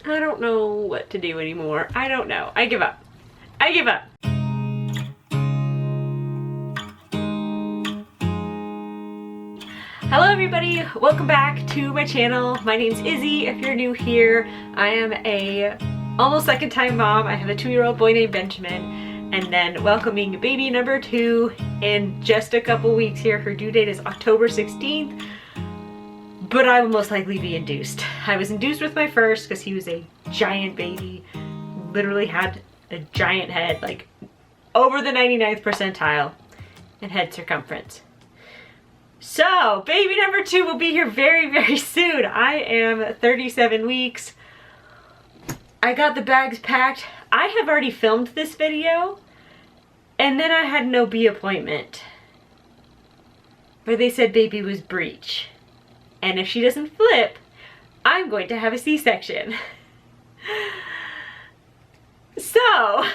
I don't know what to do anymore. I don't know. I give up. I give up. Hello everybody, welcome back to my channel. My name's Izzy. If you're new here, I am a almost second time mom. I have a 2-year-old boy named Benjamin, and then welcoming baby number 2 in just a couple weeks here. Her due date is October 16th, but I will most likely be induced. I was induced with my first because he was a giant baby, literally had a giant head, like over the 99th percentile in head circumference. So, baby number 2 will be here very, very soon. I am 37 weeks. I got the bags packed. I have already filmed this video, and then I had an OB appointment where they said baby was breech. And if she doesn't flip, I'm going to have a C-section. So,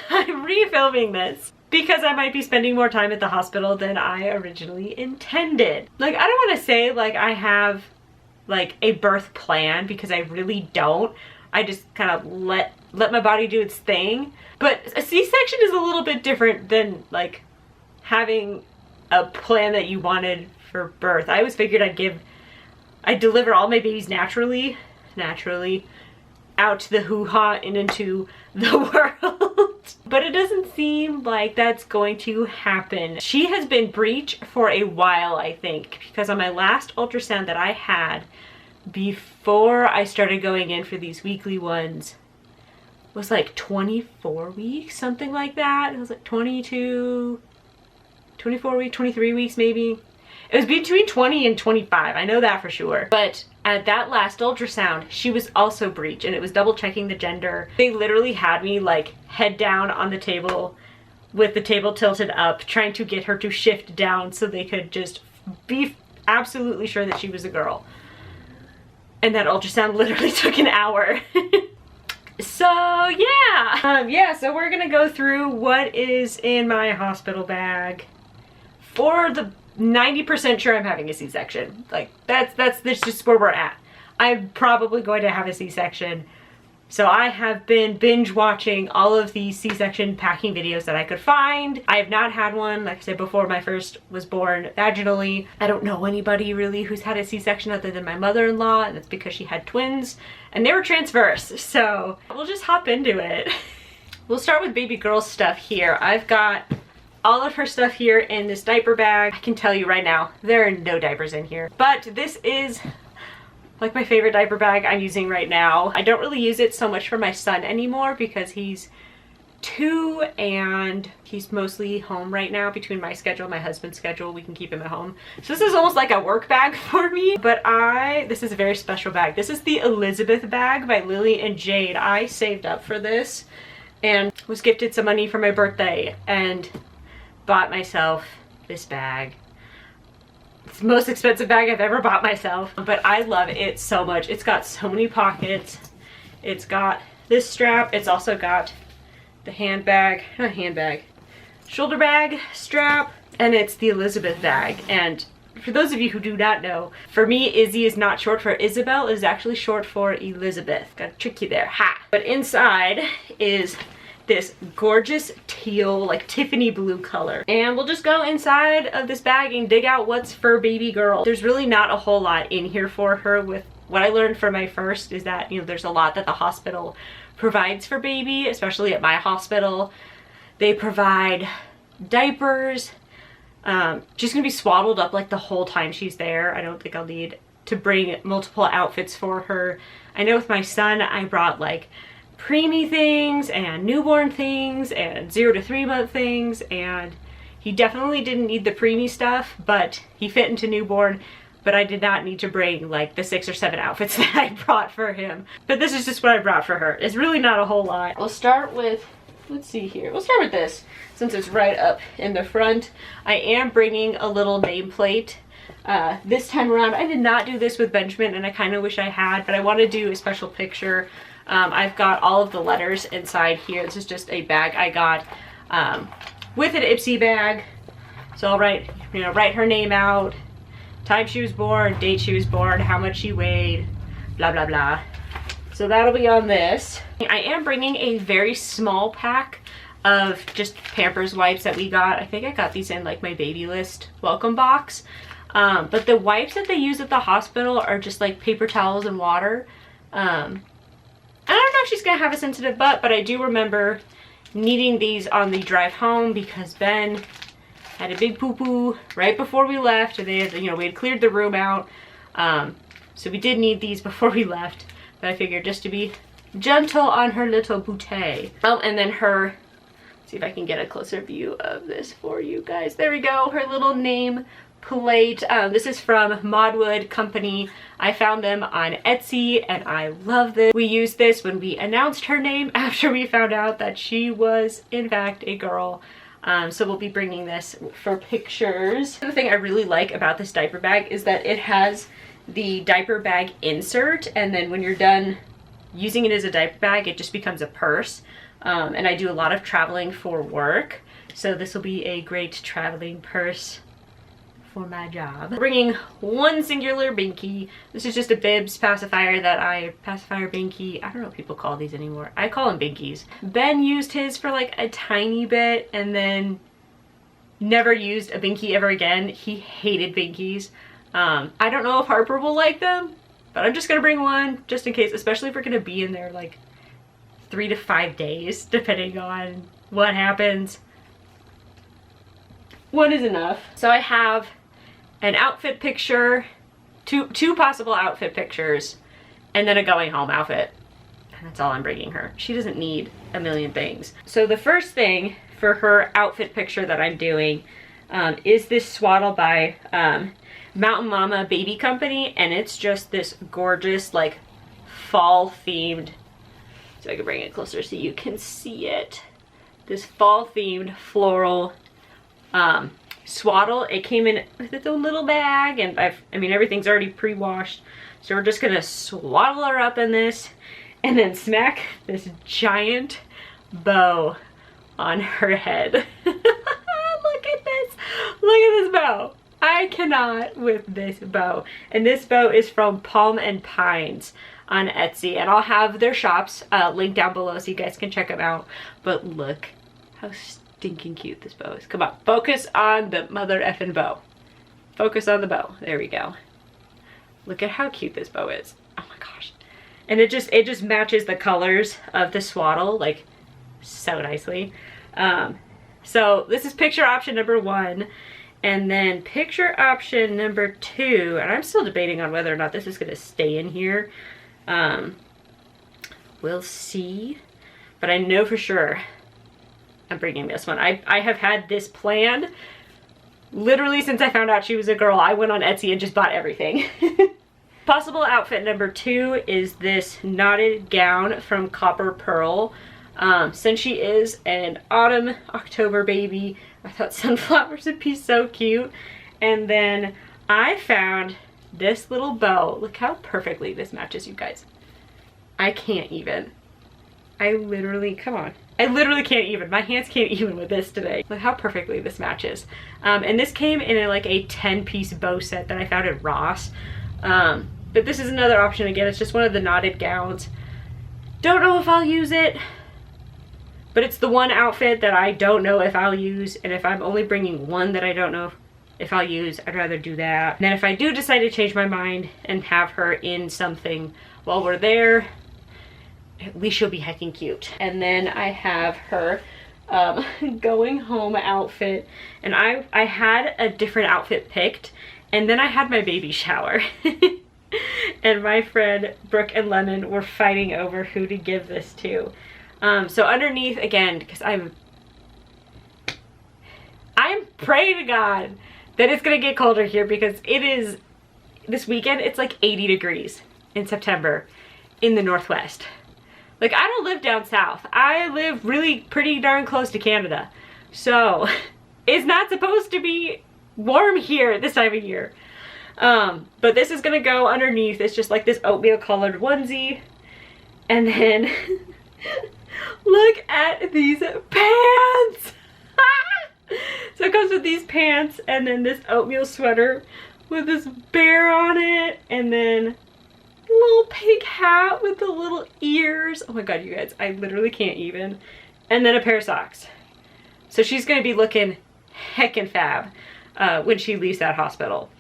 I'm refilming this because I might be spending more time at the hospital than I originally intended. Like, I don't want to say like I have like a birth plan, because I really don't. I just kind of let my body do its thing. But a C-section is a little bit different than like having a plan that you wanted for birth. I always figured I'd deliver all my babies naturally out to the hoo-ha and into the world. But it doesn't seem like that's going to happen. She has been breech for a while, I think, because on my last ultrasound that I had before I started going in for these weekly ones was like 24 weeks, something like that. It was like 22, 24 weeks, 23 weeks maybe. It was between 20 and 25, I know that for sure. But at that last ultrasound, she was also breech, and it was double checking the gender. They literally had me like head down on the table with the table tilted up, trying to get her to shift down so they could just be absolutely sure that she was a girl. And that ultrasound literally took an hour. So yeah. So we're gonna go through what is in my hospital bag for the 90% sure I'm having a C-section. Like that's just where we're at. I'm probably going to have a C-section. So I have been binge watching all of the C-section packing videos that I could find. I have not had one, like I said before, my first was born vaginally. I don't know anybody really who's had a C-section other than my mother-in-law, and that's because she had twins and they were transverse. So we'll just hop into it. We'll start with baby girl stuff here. I've got all of her stuff here in this diaper bag. I can tell you right now, there are no diapers in here. But this is like my favorite diaper bag I'm using right now. I don't really use it so much for my son anymore because he's 2 and he's mostly home right now. Between my schedule and my husband's schedule, we can keep him at home. So this is almost like a work bag for me. But this is a very special bag. This is the Elizabeth bag by Lily and Jade. I saved up for this and was gifted some money for my birthday and bought myself this bag. It's the most expensive bag I've ever bought myself, but I love it so much. It's got so many pockets. It's got this strap. It's also got the shoulder bag strap, and it's the Elizabeth bag. And for those of you who do not know, for me, Izzy is not short for Isabel. It is actually short for Elizabeth. Gotta trick you there, ha! But inside is this gorgeous teal, like Tiffany blue color. And we'll just go inside of this bag and dig out what's for baby girl. There's really not a whole lot in here for her. With what I learned from my first is that, you know, there's a lot that the hospital provides for baby, especially at my hospital. They provide diapers. She's gonna be swaddled up like the whole time she's there. I don't think I'll need to bring multiple outfits for her. I know with my son, I brought like preemie things and newborn things and 0 to 3 month things, and he definitely didn't need the preemie stuff, but he fit into newborn. But I did not need to bring like the 6 or 7 outfits that I brought for him. But this is just what I brought for her. It's really not a whole lot. We'll start with, let's see here. We'll start with this since it's right up in the front. I am bringing a little nameplate. This time around, I did not do this with Benjamin, and I kind of wish I had, but I want to do a special picture. I've got all of the letters inside here. This is just a bag I got with an Ipsy bag. So I'll write her name out, time she was born, date she was born, how much she weighed, blah, blah, blah. So that'll be on this. I am bringing a very small pack of just Pampers wipes that we got. I think I got these in like my baby list welcome box. But the wipes that they use at the hospital are just like paper towels and water. I don't know if she's gonna have a sensitive butt, but I do remember needing these on the drive home because Ben had a big poo-poo right before we left. And they had, you know, we had cleared the room out. So we did need these before we left. But I figured just to be gentle on her little bootay. Oh, and then her, see if I can get a closer view of this for you guys. There we go, her little name plate. This is from Modwood Company. I found them on Etsy and I love this. We used this when we announced her name after we found out that she was in fact a girl. So we'll be bringing this for pictures. The thing I really like about this diaper bag is that it has the diaper bag insert, and then when you're done using it as a diaper bag, it just becomes a purse. And I do a lot of traveling for work, so this will be a great traveling purse for my job. Bringing one singular binky. This is just a bibs pacifier that pacifier binky. I don't know what people call these anymore. I call them binkies. Ben used his for like a tiny bit and then never used a binky ever again. He hated binkies. I don't know if Harper will like them, but I'm just gonna bring one just in case, especially if we're gonna be in there like 3 to 5 days, depending on what happens. One is enough. So I have an outfit picture, two possible outfit pictures, and then a going home outfit. And that's all I'm bringing her. She doesn't need a million things. So the first thing for her outfit picture that I'm doing is this swaddle by Mountain Mama Baby Company, and it's just this gorgeous like fall themed, so I can bring it closer so you can see it, this fall themed floral swaddle. It came in with its own little bag, and I mean everything's already pre-washed, so we're just gonna swaddle her up in this and then smack this giant bow on her head. Look at this, look at this bow. I cannot with this bow. And this bow is from Palm and Pines on Etsy, and I'll have their shops linked down below so you guys can check them out. But look how stinking cute this bow is. Come on, focus on the mother effing bow. Focus on the bow. There we go. Look at how cute this bow is. Oh my gosh. And it just matches the colors of the swaddle like so nicely. So this is picture option number 1. And then picture option number 2, and I'm still debating on whether or not this is gonna stay in here. We'll see, but I know for sure I'm bringing this one. I have had this planned literally since I found out she was a girl. I went on Etsy and just bought everything. Possible outfit number 2 is this knotted gown from Copper Pearl. Since she is an autumn October baby, I thought sunflowers would be so cute. And then I found this little bow. Look how perfectly this matches, you guys. I can't even. I literally, come on. I literally can't even. My hands can't even with this today. Look how perfectly this matches. And this came in like a 10-piece bow set that I found at Ross. But this is another option again. It's just one of the knotted gowns. Don't know if I'll use it. But it's the one outfit that I don't know if I'll use, and if I'm only bringing one that I don't know if I'll use, I'd rather do that. And then if I do decide to change my mind and have her in something while we're there, at least she'll be heckin' cute. And then I have her going home outfit, and I had a different outfit picked, and then I had my baby shower. And my friend Brooke and Lemon were fighting over who to give this to. So underneath, again, because I'm praying to God that it's gonna get colder here, because it is, this weekend, it's like 80 degrees in September in the Northwest. Like, I don't live down south. I live really pretty darn close to Canada. So it's not supposed to be warm here this time of year. But this is gonna go underneath. It's just like this oatmeal colored onesie. And then look at these pants. So it comes with these pants and then this oatmeal sweater with this bear on it, and then little pig hat with the little ears. Oh my god, you guys, I literally can't even. And then a pair of socks. So she's gonna be looking heckin' fab when she leaves that hospital.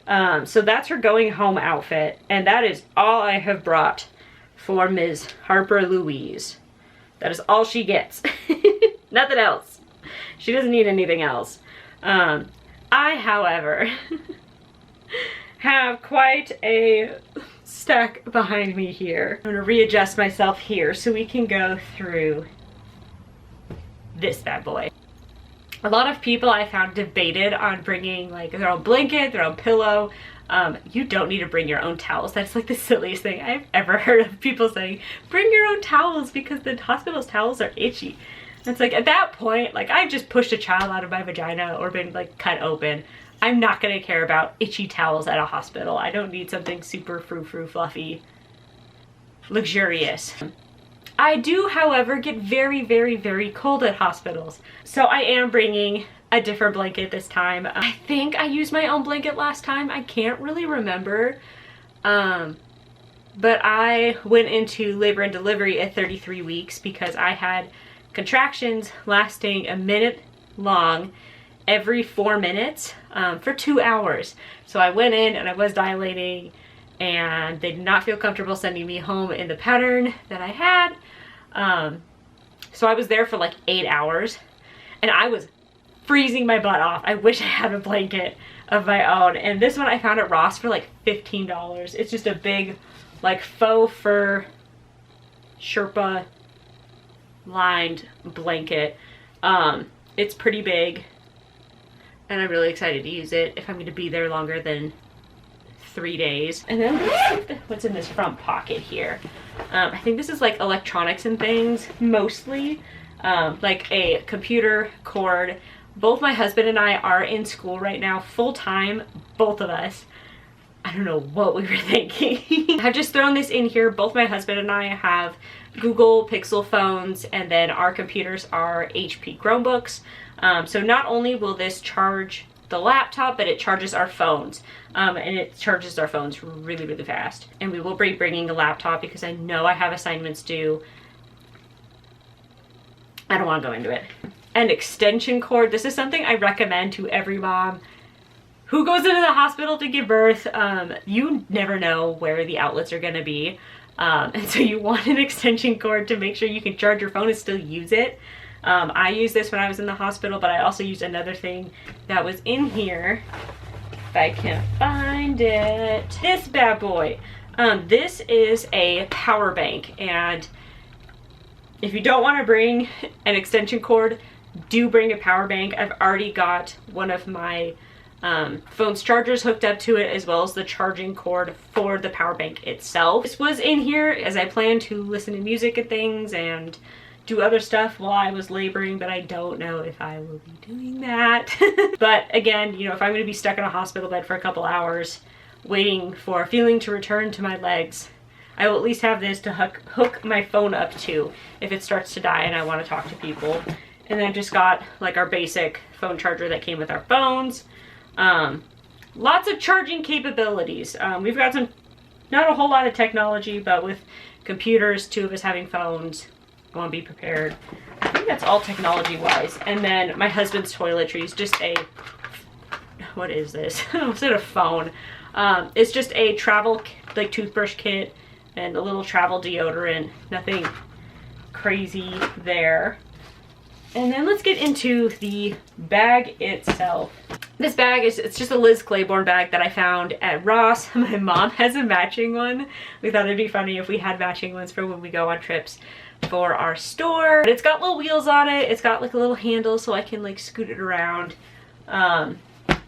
So that's her going home outfit, and that is all I have brought for Ms. Harper Louise. That is all she gets. Nothing else. She doesn't need anything else. I, however, have quite a stack behind me here. I'm gonna readjust myself here so we can go through this bad boy. A lot of people I found debated on bringing like their own blanket, their own pillow. You don't need to bring your own towels. That's like the silliest thing I've ever heard of people saying, bring your own towels because the hospital's towels are itchy. It's like at that point, like I've just pushed a child out of my vagina or been like cut open. I'm not gonna care about itchy towels at a hospital. I don't need something super frou-frou fluffy, luxurious. I do, however, get very, very, very cold at hospitals. So I am bringing a different blanket this time. I think I used my own blanket last time. I can't really remember. But I went into labor and delivery at 33 weeks because I had contractions lasting a minute long every 4 minutes for 2 hours. So I went in and I was dilating, and they did not feel comfortable sending me home in the pattern that I had. So I was there for like 8 hours and I was freezing my butt off. I wish I had a blanket of my own. And this one I found at Ross for like $15. It's just a big like faux fur Sherpa lined blanket. It's pretty big and I'm really excited to use it if I'm going to be there longer than 3 days. And then let's see what's in this front pocket here. I think this is like electronics and things mostly, like a computer cord. Both my husband and I are in school right now full time, both of us. I don't know what we were thinking. I've just thrown this in here. Both my husband and I have Google Pixel phones, and then our computers are HP Chromebooks. So not only will this charge the laptop, but it charges our phones. And it charges our phones really, really fast. And we will be bringing a laptop because I know I have assignments due. I don't want to go into it. An extension cord. This is something I recommend to every mom who goes into the hospital to give birth. You never know where the outlets are going to be. And so you want an extension cord to make sure you can charge your phone and still use it. I used this when I was in the hospital, but I also used another thing that was in here. If I can find it. This bad boy. This is a power bank, and if you don't want to bring an extension cord, do bring a power bank. I've already got one of my phone's chargers hooked up to it, as well as the charging cord for the power bank itself. This was in here as I plan to listen to music and things and do other stuff while I was laboring, but I don't know if I will be doing that. But again, you know, if I'm going to be stuck in a hospital bed for a couple hours waiting for feeling to return to my legs, I will at least have this to hook my phone up to if it starts to die and I want to talk to people. And then just got like our basic phone charger that came with our phones. Lots of charging capabilities. We've got not a whole lot of technology, but with computers, 2 of us having phones, I want to be prepared. I think that's all technology wise. And then my husband's toiletries, just a, what is this? Instead of phone. It's just a travel like toothbrush kit and a little travel deodorant. Nothing crazy there. And then let's get into the bag itself. This bag it's just a Liz Claiborne bag that I found at Ross. My mom has a matching one. We thought it'd be funny if we had matching ones for when we go on trips for our store. But it's got little wheels on it. It's got like a little handle so I can like scoot it around.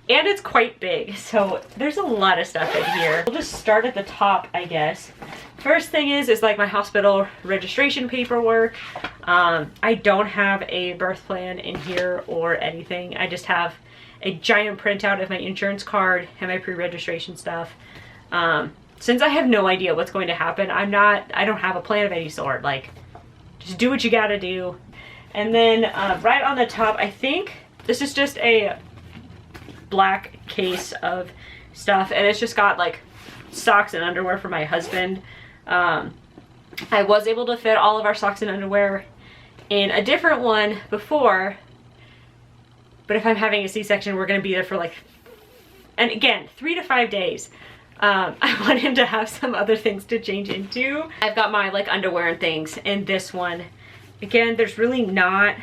And it's quite big, so there's a lot of stuff in here. We'll just start at the top, I guess. First thing is like my hospital registration paperwork. I don't have a birth plan in here or anything. I just have a giant printout of my insurance card and my pre-registration stuff. Since I have no idea what's going to happen, I don't have a plan of any sort. Like, just do what you gotta do. And then right on the top, I think this is just a black case of stuff, and it's just got like socks and underwear for my husband. I was able to fit all of our socks and underwear in a different one before, but if I'm having a C-section, we're gonna be there for like, and again, 3 to 5 days. I want him to have some other things to change into. I've got my like underwear and things in this one. Again, there's really not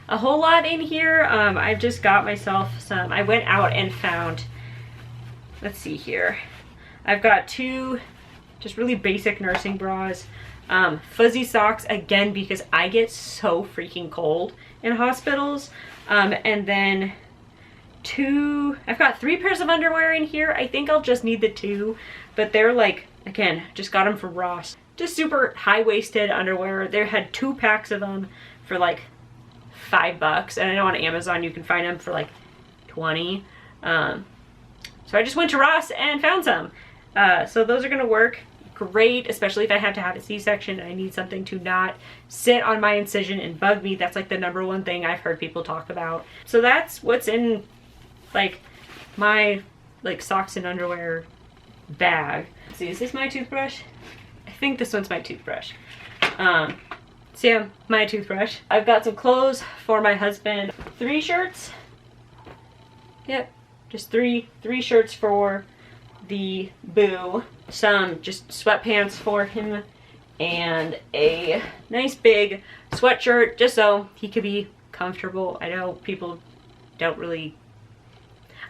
a whole lot in here. I've just got myself some, I went out and found, let's see here. I've got 2 just really basic nursing bras, fuzzy socks, again, because I get so freaking cold in hospitals. And then I've got 3 pairs of underwear in here. I think I'll just need the 2, but they're like, again, just got them from Ross. Just super high-waisted underwear. They had 2 packs of them for like $5, and I know on Amazon you can find them for like 20. So I just went to Ross and found some. So those are gonna work great, especially if I have to have a C-section and I need something to not sit on my incision and bug me. That's like the #1 thing I've heard people talk about. So that's what's in like my like socks and underwear bag. Let's see, is this my toothbrush? I think this one's my toothbrush. So yeah, my toothbrush. I've got some clothes for my husband. 3 shirts. Yep, just three shirts for the boo. Some just sweatpants for him and a nice big sweatshirt just so he could be comfortable. I know people don't really,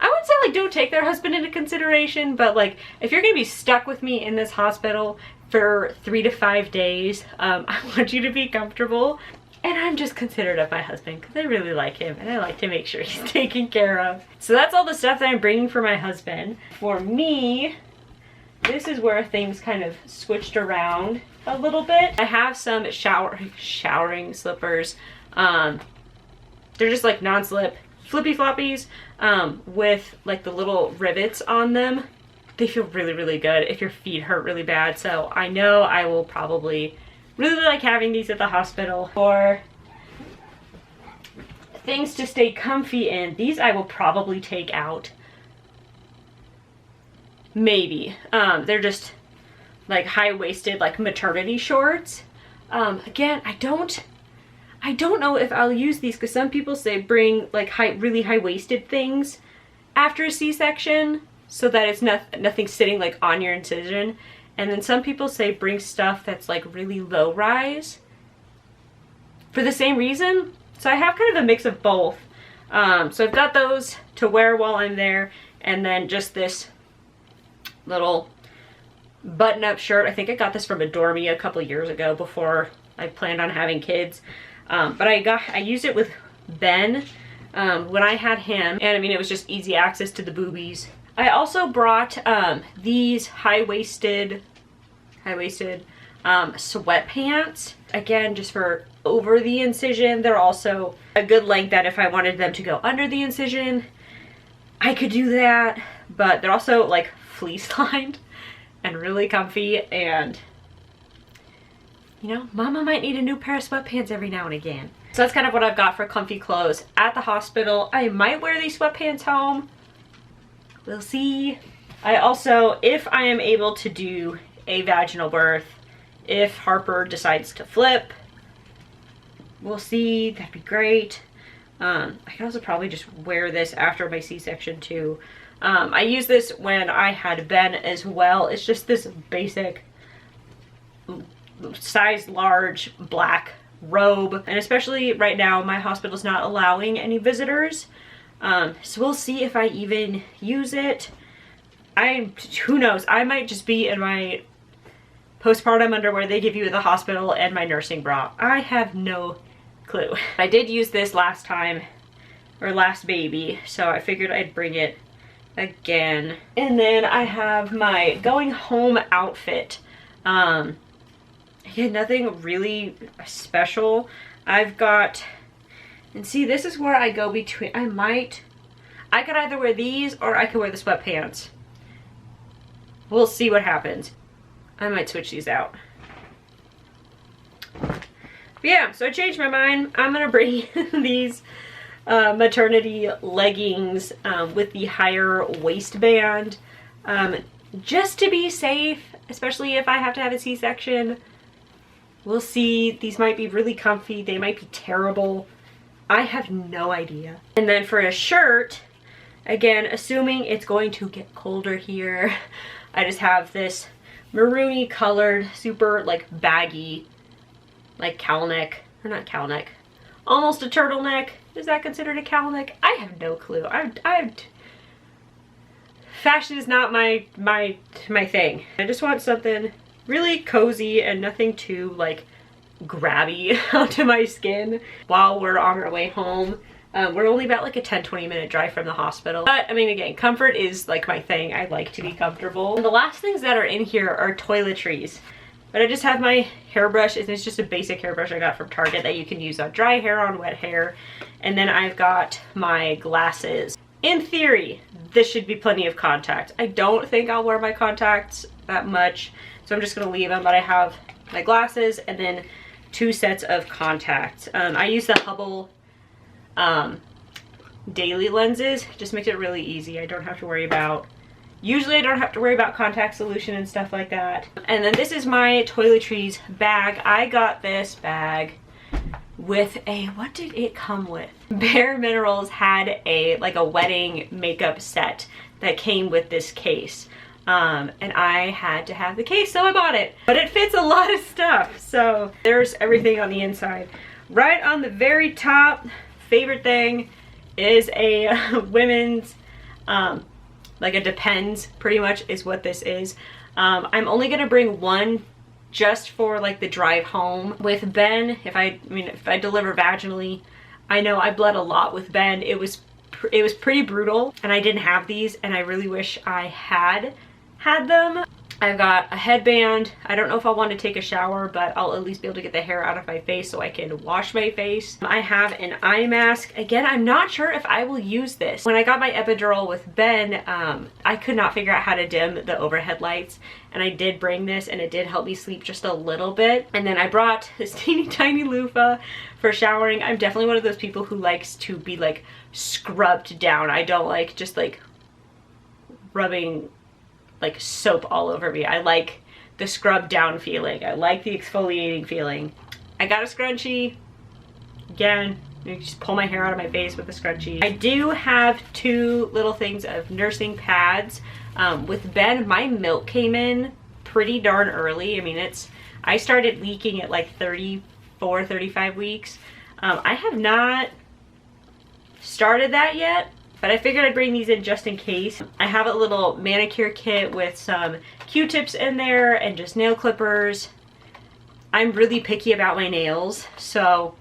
I wouldn't say like don't take their husband into consideration, but like if you're gonna be stuck with me in this hospital for 3 to 5 days, I want you to be comfortable. And I'm just considerate of my husband because I really like him and I like to make sure he's taken care of. So that's all the stuff that I'm bringing for my husband. For me, this is where things kind of switched around a little bit. I have some showering slippers. They're just like non-slip flippy floppies with like the little rivets on them. They feel really, really good if your feet hurt really bad. So I know I will probably really like having these at the hospital. For things to stay comfy in, these I will probably take out. Maybe. They're just like high-waisted like maternity shorts. Again, I don't know if I'll use these because some people say bring like really high-waisted things after a C-section so that it's nothing sitting like on your incision. And then some people say bring stuff that's like really low rise for the same reason. So I have kind of a mix of both. So I've got those to wear while I'm there, and then just this little button-up shirt. I think I got this from a dormie a couple years ago before I planned on having kids. But I used it with Ben when I had him, and I mean it was just easy access to the boobies. I also brought these high-waisted sweatpants, again just for over the incision. They're also a good length that if I wanted them to go under the incision, I could do that, but they're also like fleece lined and really comfy, and you know, mama might need a new pair of sweatpants every now and again. So that's kind of what I've got for comfy clothes at the hospital. I might wear these sweatpants home. We'll see. I also, if I am able to do a vaginal birth, if Harper decides to flip, we'll see, that'd be great. I could also probably just wear this after my C-section too. I use this when I had Ben as well. It's just this basic size large black robe, and especially right now my hospital's not allowing any visitors. So we'll see if I even use it. Who knows, I might just be in my postpartum underwear they give you at the hospital and my nursing bra. I have no clue. I did use this last time, or last baby, so I figured I'd bring it again. And then I have my going home outfit. Again, nothing really special. I've got, and see, this is where I go between, I could either wear these or I could wear the sweatpants. We'll see what happens. I might switch these out. But yeah, so I changed my mind. I'm gonna bring these maternity leggings with the higher waistband. just to be safe, especially if I have to have a C-section. We'll see. These might be really comfy. They might be terrible. I have no idea. And then for a shirt, again, assuming it's going to get colder here, I just have this maroony colored, super like baggy, like cowl neck, or not cowl neck, almost a turtleneck. Is that considered a cowl neck? I have no clue. Fashion is not my thing. I just want something really cozy and nothing too like grabby onto my skin while we're on our way home. We're only about like a 10-20 minute drive from the hospital. But I mean, again, comfort is like my thing. I like to be comfortable. And the last things that are in here are toiletries. But I just have my hairbrush. It's just a basic hairbrush I got from Target that you can use on dry hair, on wet hair. And then I've got my glasses. In theory, this should be plenty of contacts. I don't think I'll wear my contacts that much, so I'm just gonna leave them, but I have my glasses and then 2 sets of contacts. I use the Hubble daily lenses. Just makes it really easy. I don't have to worry about, usually I don't have to worry about contact solution and stuff like that. And then this is my toiletries bag. I got this bag with a, what did it come with? Bare Minerals had a like a wedding makeup set that came with this case. And I had to have the case, so I bought it. But it fits a lot of stuff. So there's everything on the inside. Right on the very top, favorite thing is a women's, like a Depends pretty much is what this is. I'm only gonna bring one just for like the drive home. With Ben, if I deliver vaginally, I know I bled a lot with Ben. It was pretty brutal, and I didn't have these, and I really wish I had them. I've got a headband. I don't know if I'll want to take a shower, but I'll at least be able to get the hair out of my face so I can wash my face. I have an eye mask. Again, I'm not sure if I will use this. When I got my epidural with Ben, I could not figure out how to dim the overhead lights, and I did bring this, and it did help me sleep just a little bit. And then I brought this teeny tiny loofah for showering. I'm definitely one of those people who likes to be like scrubbed down. I don't like just like rubbing like soap all over me. I like the scrub down feeling. I like the exfoliating feeling. I got a scrunchie. Again, you just pull my hair out of my face with a scrunchie. I do have 2 little things of nursing pads. With Ben, my milk came in pretty darn early. I mean, I started leaking at like 34, 35 weeks. I have not started that yet, but I figured I'd bring these in just in case. I have a little manicure kit with some Q-tips in there and just nail clippers. I'm really picky about my nails, so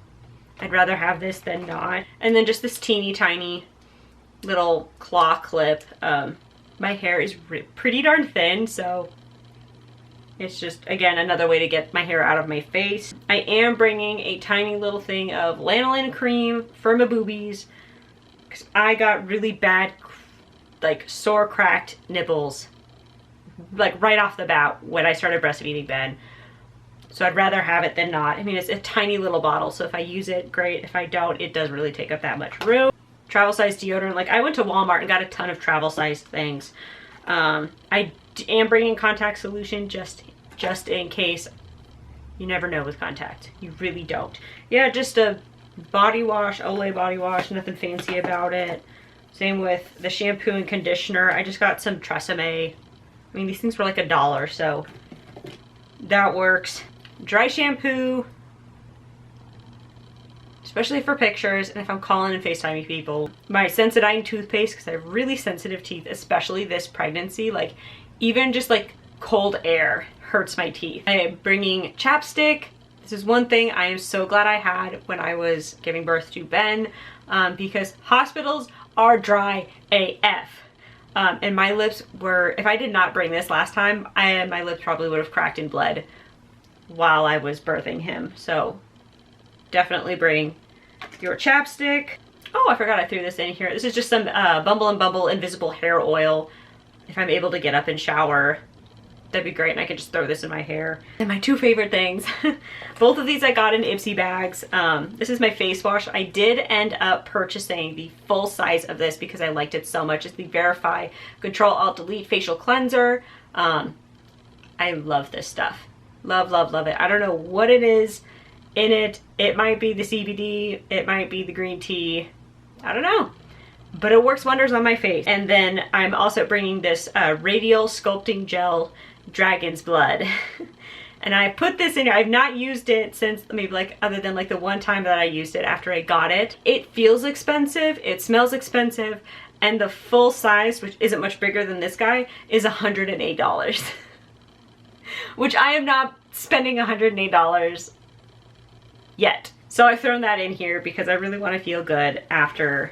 I'd rather have this than not. And then just this teeny tiny little claw clip. My hair is pretty darn thin, so it's just, again, another way to get my hair out of my face. I am bringing a tiny little thing of lanolin cream for my boobies, because I got really bad, like sore, cracked nipples, like right off the bat when I started breastfeeding Ben. So I'd rather have it than not. I mean, it's a tiny little bottle, so if I use it, great. If I don't, it doesn't really take up that much room. Travel size deodorant. Like, I went to Walmart and got a ton of travel size things. I am bringing contact solution just in case. You never know with contact. You really don't. Yeah, just a body wash, Olay body wash, nothing fancy about it. Same with the shampoo and conditioner. I just got some Tresemme. I mean, these things were like $1, so that works. Dry shampoo, especially for pictures and if I'm calling and FaceTiming people. My Sensodyne toothpaste, because I have really sensitive teeth, especially this pregnancy. Like, even just like cold air hurts my teeth. I am bringing chapstick. This is one thing I am so glad I had when I was giving birth to Ben, because hospitals are dry AF. And my lips were, if I did not bring this last time, my lips probably would have cracked and bled while I was birthing him. So definitely bring your chapstick. Oh, I forgot I threw this in here. This is just some Bumble & Bumble Invisible Hair Oil. If I'm able to get up and shower, that'd be great, and I could just throw this in my hair. And my 2 favorite things, both of these I got in Ipsy bags. This is my face wash. I did end up purchasing the full size of this because I liked it so much. It's the Verify Control Alt Delete Facial Cleanser. I love this stuff. Love, love, love it. I don't know what it is in it. It might be the CBD, it might be the green tea, I don't know. But it works wonders on my face. And then I'm also bringing this Radial Sculpting Gel Dragon's Blood. And I put this in here. I've not used it since maybe like other than like the one time that I used it after I got it. It feels expensive, it smells expensive, and the full size, which isn't much bigger than this guy, is $108. Which I am not spending $108 yet. So I've thrown that in here because I really want to feel good after.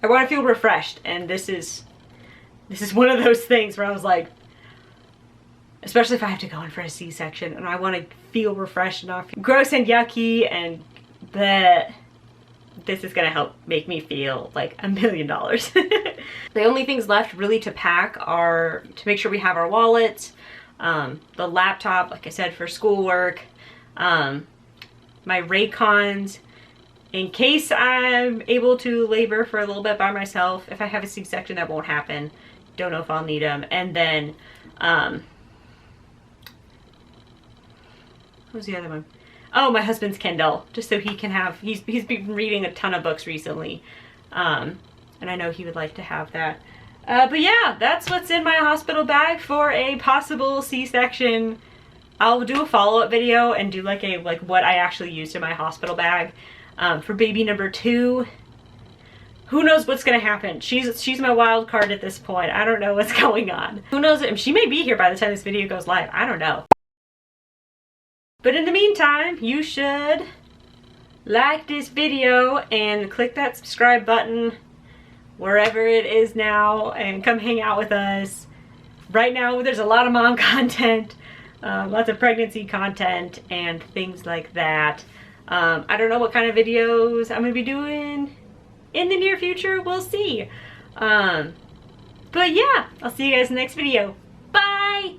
I want to feel refreshed, and this is one of those things where I was like, especially if I have to go in for a C-section and I want to feel refreshed and not feel gross and yucky, and that this is gonna help make me feel like $1 million. The only things left really to pack are to make sure we have our wallets, the laptop, like I said, for schoolwork, my Raycons, in case I'm able to labor for a little bit by myself. If I have a C-section, that won't happen. Don't know if I'll need them. And then, what was the other one? Oh, my husband's Kindle, just so he can have, he's been reading a ton of books recently. And I know he would like to have that. But yeah, that's what's in my hospital bag for a possible C-section. I'll do a follow-up video and do like what I actually used in my hospital bag. For baby number 2, who knows what's gonna happen? She's my wild card at this point. I don't know what's going on. Who knows? She may be here by the time this video goes live. I don't know. But in the meantime, you should like this video and click that subscribe button wherever it is now and come hang out with us. Right now, there's a lot of mom content, lots of pregnancy content and things like that. I don't know what kind of videos I'm gonna be doing in the near future. We'll see. But yeah, I'll see you guys in the next video. Bye!